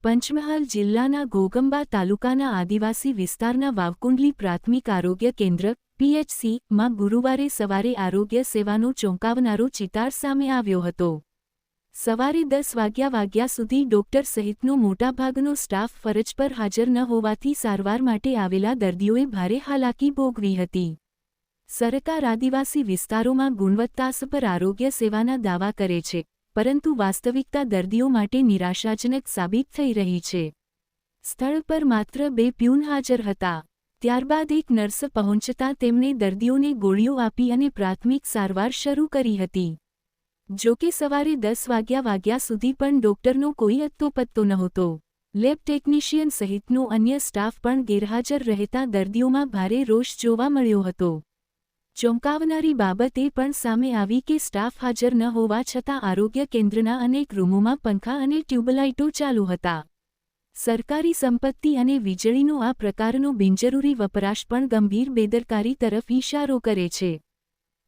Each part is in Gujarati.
પંચમહાલ જિલ્લાના ઘોગંબા તાલુકાના આદિવાસી વિસ્તારના વાવકુંડલી પ્રાથમિક આરોગ્ય કેન્દ્ર PHC માં ગુરુવારે સવારે આરોગ્ય સેવાનો ચોંકાવનારો ચિતાર સામે આવ્યો હતો. સવારે 10 વાગ્યા સુધી ડોક્ટર સહિતનો મોટાભાગનો સ્ટાફ ફરજ પર હાજર ન હોવાથી સારવાર માટે આવેલા દર્દીઓએ ભારે હાલાકી ભોગવી હતી. સરકાર આદિવાસી વિસ્તારોમાં ગુણવત્તાસભર આરોગ્ય સેવાના દાવા કરે છે, પરંતુ વાસ્તવિકતા દર્દીઓ માટે નિરાશાજનક સાબિત થઈ રહી છે. સ્થળ પર માત્ર 2 પ્યુન હાજર હતા. ત્યારબાદ એક નર્સ પહોંચતા તેમણે દર્દીઓને ગોળીઓ આપી અને પ્રાથમિક સારવાર શરૂ કરી હતી. જો કે સવારે 10 વાગ્યા સુધી પણ ડોક્ટરનો કોઈ અત્તોપત્તો નહોતો. લેબ ટેકનિશિયન સહિતનો અન્ય સ્ટાફ પણ ગેરહાજર રહેતા દર્દીઓમાં ભારે રોષ જોવા મળ્યો હતો. ચોંકાવનારી બાબત એ પણ સામે આવી કે સ્ટાફ હાજર ન હોવા છતાં આરોગ્ય કેન્દ્રના અનેક રૂમોમાં પંખા અને ટ્યુબલાઇટો ચાલુ હતા. સરકારી સંપત્તિ અને વીજળીનો આ પ્રકારનો બિનજરૂરી વપરાશ પણ ગંભીર બેદરકારી તરફ ઇશારો કરે છે.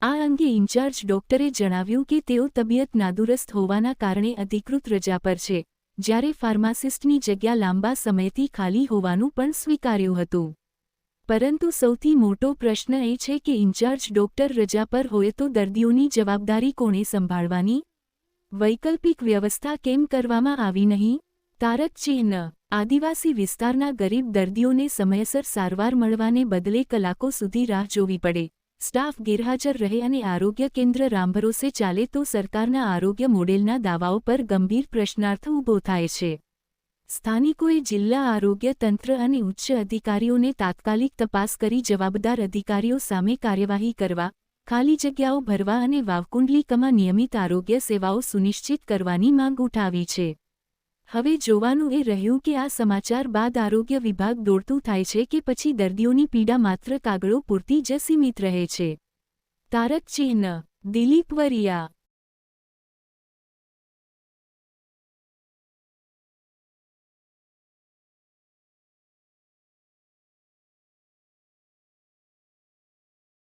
આ અંગે ઇન્ચાર્જ ડોક્ટરે જણાવ્યું કે તેઓ તબિયત નાદુરસ્ત હોવાના કારણે અધિકૃત રજા પર છે, જ્યારે ફાર્માસિસ્ટની જગ્યા લાંબા સમયથી ખાલી હોવાનું પણ સ્વીકાર્યું હતું. પરંતુ સૌથી મોટો પ્રશ્ન એ છે કે ઇન્ચાર્જ ડોક્ટર રજા પર હોય તો દર્દીઓની જવાબદારી કોણે સંભાળવાની? વૈકલ્પિક વ્યવસ્થા કેમ કરવામાં આવી નહીં? તારક ચિહ્ન. આદિવાસી વિસ્તારના ગરીબ દર્દીઓને સમયસર સારવાર મળવાને બદલે કલાકો સુધી રાહ જોવી પડે, સ્ટાફ ગેરહાજર રહે અને આરોગ્ય કેન્દ્ર રામભરોસે ચાલે તો સરકારના આરોગ્ય મોડેલના દાવાઓ પર ગંભીર પ્રશ્નાર્થ ઊભો થાય છે. સ્થાનિકોએ જિલ્લા આરોગ્ય તંત્ર અને ઉચ્ચ અધિકારીઓને તાત્કાલિક તપાસ કરી જવાબદાર અધિકારીઓ સામે કાર્યવાહી કરવા, ખાલી જગ્યાઓ ભરવા અને વાવકુંડલીમાં નિયમિત આરોગ્ય સેવાઓ સુનિશ્ચિત કરવાની માંગ ઉઠાવી છે. હવે જોવાનું એ રહ્યું કે આ સમાચાર બાદ આરોગ્ય વિભાગ દોડતું થાય છે કે પછી દર્દીઓની પીડા માત્ર કાગળો પૂરતી જ સીમિત રહે છે. તારક ચિહ્ન. દિલીપ વરિયા.